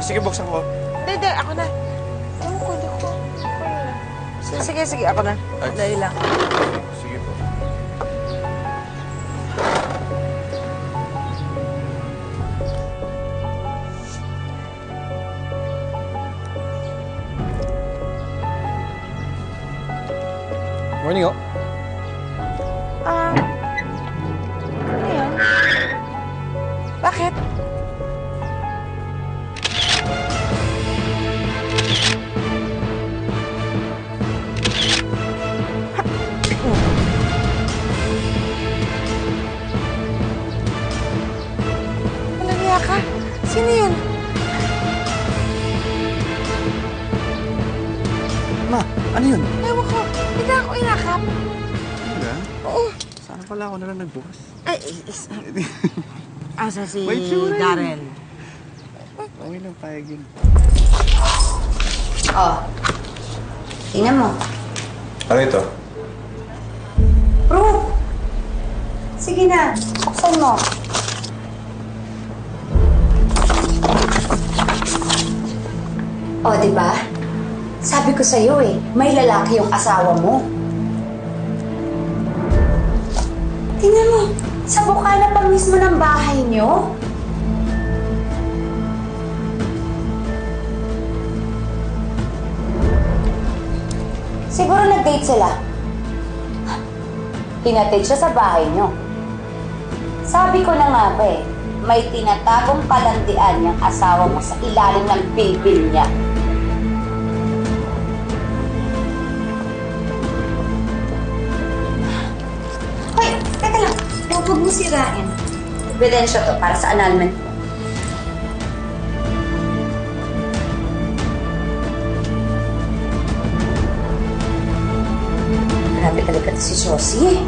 Sige, buksan ko. Hindi, ako na. Ewan ko, hindi ko. Sige, ako na. Dali lang. Sige po. Morning, oh. Ano yan? Bakit? Malaya ka? Sino yun? Ma, ano yun? Ewan ko. Hindi ako inakap. Wala? Oo. Sana pala ako na lang nagbukas. Ay, asa si May tsura yun. Darren? Okay lang, payag yun. Oh. Tingnan mo. Ano ito? Proof! Sige na, buksan mo. Oh, di ba? Sabi ko sa'yo eh, may lalaki yung asawa mo. Tingnan mo, sa bukana pa mismo ng bahay niyo. Siguro nag-date sila. Pinatid siya sa bahay niyo. Sabi ko na nga ba eh, may tinatagong palandian yung asawa mo sa ilalim ng bibil niya. Hoy, teka lang. Huwag mo sirain. Ebidensya to para sa annulment mo. Grabe talaga si Josie.